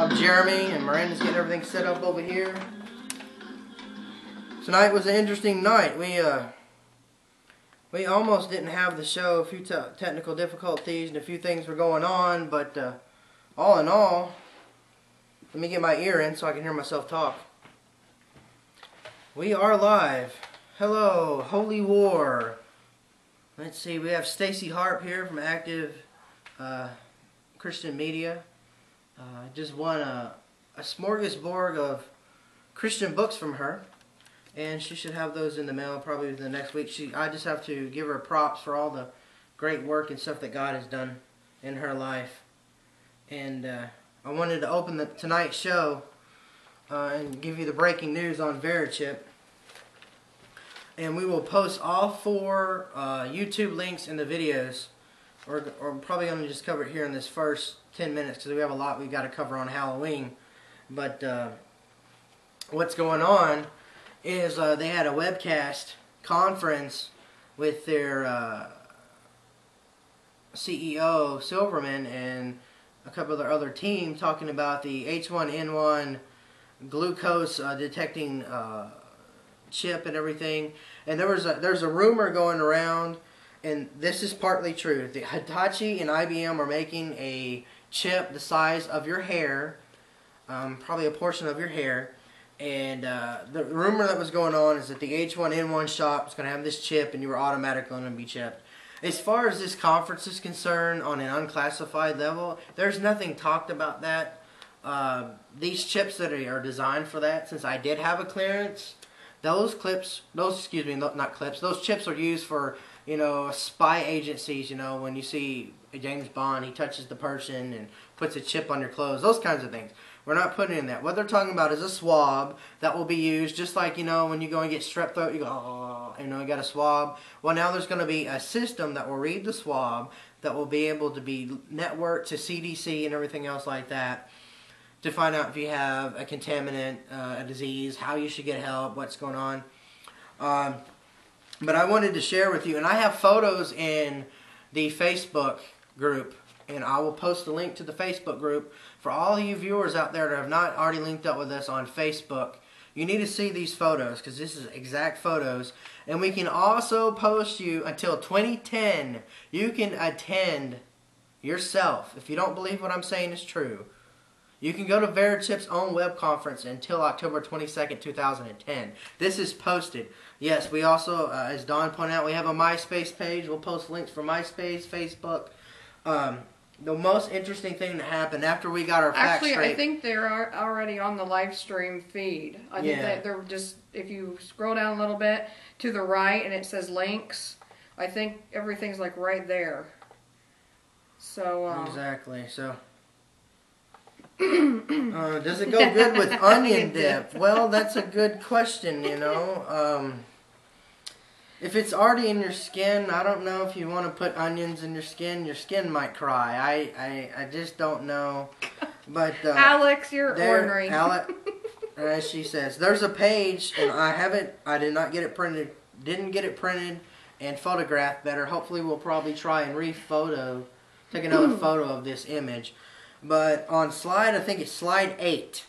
I'm Jeremy, and Miranda's getting everything set up over here. Tonight was an interesting night. We almost didn't have the show. A few technical difficulties and a few things were going on, but all in all, let me get my ear in so I can hear myself talk. We are live. Hello, Holy War. Let's see, we have Stacy Harp here from Active Christian Media. Just won a smorgasbord of Christian books from her. And she should have those in the mail probably within the next week. I just have to give her props for all the great work and stuff that God has done in her life. And I wanted to open tonight's show and give you the breaking news on Verichip. And we will post all 4 YouTube links in the videos. We're probably going to just cover it here in this first 10 minutes because we have a lot we've got to cover on Halloween. But what's going on is they had a webcast conference with their CEO, Silverman, and a couple of their other team talking about the H1N1 glucose detecting chip and everything. And there's a rumor going around, and this is partly true. The Hitachi and IBM are making a chip the size of your hair, probably a portion of your hair. And the rumor that was going on is that the H1N1 shop is going to have this chip, and you were automatically going to be chipped. As far as this conference is concerned, on an unclassified level, there's nothing talked about that. These chips that are designed for that, since I did have a clearance, those chips are used for, spy agencies. When you see James Bond, he touches the person and puts a chip on your clothes, those kinds of things. We're not putting in that. What they're talking about is a swab that will be used, just like, when you go and get strep throat, you go, oh, you got a swab. Well, now there's going to be a system that will read the swab that will be able to be networked to CDC and everything else like that to find out if you have a contaminant, a disease, how you should get help, what's going on. But I wanted to share with you, and I have photos in the Facebook group, and I will post a link to the Facebook group for all of you viewers out there that have not already linked up with us on Facebook. You need to see these photos because this is exact photos. And we can also post you until 2010. You can attend yourself. If you don't believe what I'm saying is true, you can go to Verichip's own web conference until October 22nd, 2010. This is posted. Yes, we also, as Dawn pointed out, we have a MySpace page. We'll post links for MySpace, Facebook. The most interesting thing that happened after we got our facts straight... Actually, I think they're already on the live stream feed. I think that they're just, if you scroll down a little bit to the right and it says links, I think everything's like right there. So, exactly, so... does it go good with onion dip? Well, that's a good question, If it's already in your skin, I don't know if you want to put onions in your skin might cry. I just don't know. But Alex, you're ornery. Alex, as she says, there's a page, and I did not get it printed, didn't get it printed and photographed better. Hopefully we'll probably try and take another photo of this image. But on I think it's slide 8.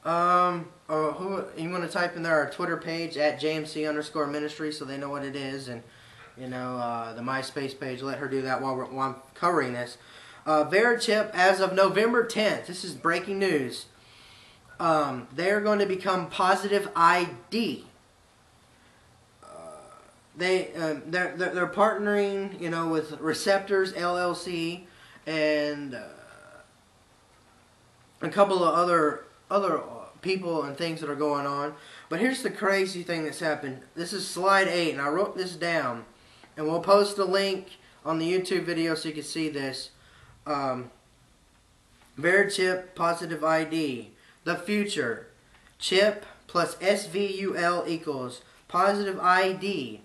You want to type in there our Twitter page at JMC Ministries so they know what it is, and the MySpace page. Let her do that while I'm covering this. Verichip, as of November 10th, this is breaking news. They're going to become Positive ID. They're partnering, with Receptors LLC and a couple of other people and things that are going on. But here's the crazy thing that's happened. This is slide 8, and I wrote this down, and we'll post a link on the YouTube video so you can see this. Verichip Positive ID. The future. Chip plus SVUL equals Positive ID.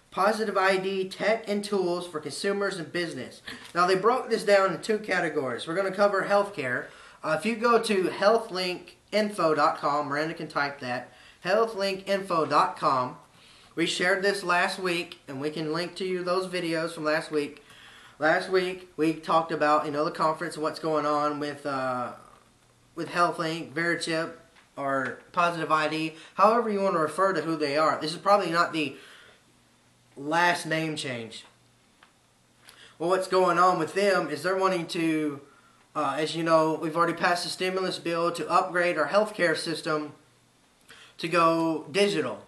Positive ID tech and tools for consumers and business. Now they broke this down in 2 categories. We're going to cover healthcare. If you go to healthlinkinfo.com, Miranda can type that, healthlinkinfo.com. We shared this last week, and we can link to you those videos from last week. Last week we talked about the conference and what's going on with HealthLink, Verichip, or Positive ID, however you want to refer to who they are. This is probably not the last name change. Well, what's going on with them is they're wanting to, as you know, we've already passed a stimulus bill to upgrade our healthcare system to go digital.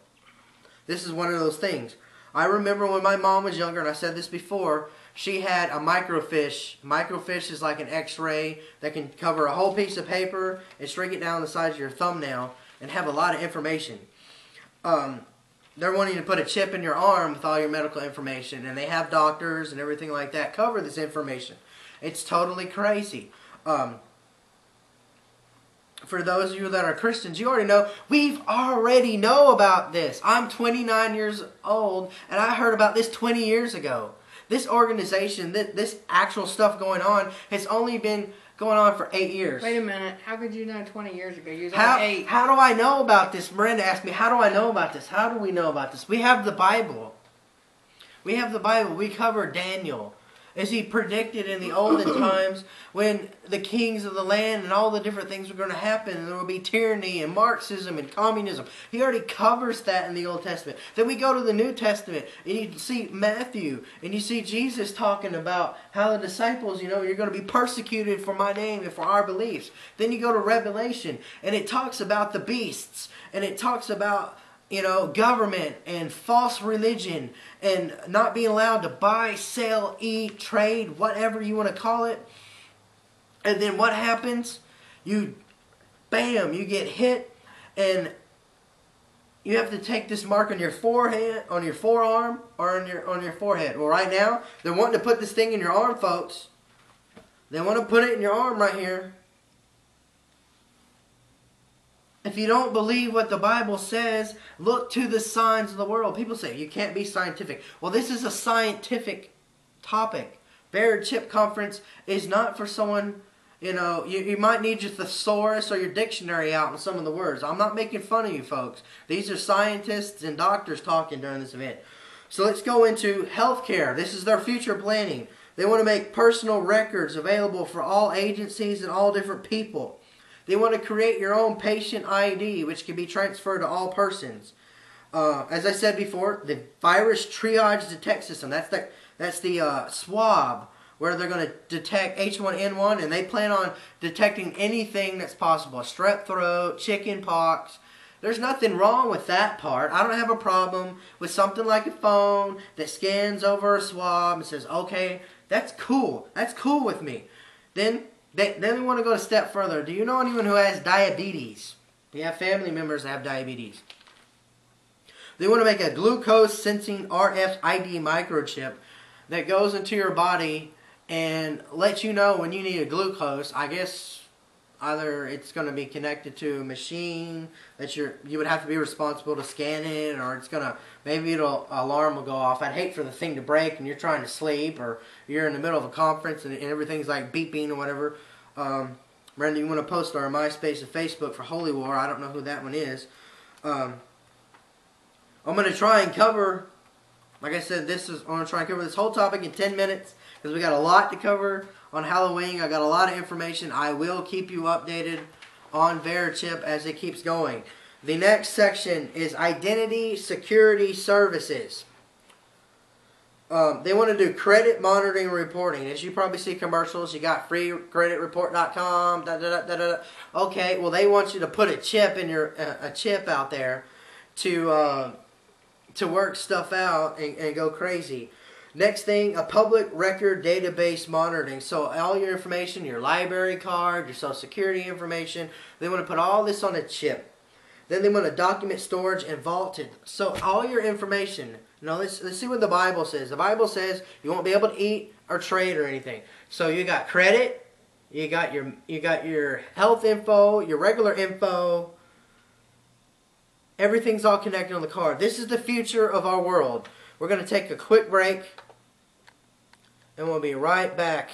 This is one of those things. I remember when my mom was younger, and I said this before, she had a microfiche. Microfiche is like an x-ray that can cover a whole piece of paper and shrink it down the size of your thumbnail and have a lot of information. They're wanting to put a chip in your arm with all your medical information, and they have doctors and everything like that cover this information. It's totally crazy. For those of you that are Christians, you already know about this. I'm 29 years old, and I heard about this 20 years ago. This organization, this actual stuff going on, has only been going on for 8 years. Wait a minute. How could you know 20 years ago? You was only 8. How do I know about this? Miranda asked me, how do I know about this? How do we know about this? We have the Bible. We have the Bible. We cover Daniel. As he predicted in the olden times when the kings of the land and all the different things were going to happen, and there will be tyranny and Marxism and communism. He already covers that in the Old Testament. Then we go to the New Testament and you see Matthew and you see Jesus talking about how the disciples, you're going to be persecuted for my name and for our beliefs. Then you go to Revelation and it talks about the beasts and it talks about government and false religion and not being allowed to buy, sell, eat, trade, whatever you want to call it. And then what happens? You get hit, and you have to take this mark on your forehead, on your forearm, or on your forehead. Well, right now, they're wanting to put this thing in your arm, folks. They want to put it in your arm right here. If you don't believe what the Bible says, look to the signs of the world. People say, you can't be scientific. Well, this is a scientific topic. Verichip conference is not for someone, you might need your thesaurus or your dictionary out with some of the words. I'm not making fun of you folks. These are scientists and doctors talking during this event. So let's go into healthcare. This is their future planning. They want to make personal records available for all agencies and all different people. They want to create your own patient ID, which can be transferred to all persons. As I said before, the virus triage detect system. That's the swab where they're going to detect H1N1, and they plan on detecting anything that's possible. Strep throat, chicken pox. There's nothing wrong with that part. I don't have a problem with something like a phone that scans over a swab and says, okay, that's cool. That's cool with me. Then we want to go a step further. Do you know anyone who has diabetes? We have family members that have diabetes. They want to make a glucose sensing RFID microchip that goes into your body and lets you know when you need a glucose. I guess either it's going to be connected to a machine that you would have to be responsible to scan it, or it's going to, maybe alarm will go off. I'd hate for the thing to break and you're trying to sleep, or you're in the middle of a conference and everything's like beeping or whatever. Brenda, you want to post our MySpace and Facebook for Holy War. I don't know who that one is. I'm going to try and cover, like I said, I'm going to try and cover this whole topic in 10 minutes because we got a lot to cover on Halloween. I got a lot of information. I will keep you updated on Verichip as it keeps going. The next section is Identity Security Services. They want to do credit monitoring and reporting. As you probably see commercials, you got freecreditreport.com. Okay, well they want you to put a chip in a chip out there to work stuff out and go crazy. Next thing, a public record database monitoring. So all your information, your library card, your social security information, they want to put all this on a chip. Then they want to document storage and vaulted. So all your information. Now let's see what the Bible says. The Bible says you won't be able to eat or trade or anything. So you got credit, you got your health info, your regular info. Everything's all connected on the card. This is the future of our world. We're going to take a quick break, and we'll be right back.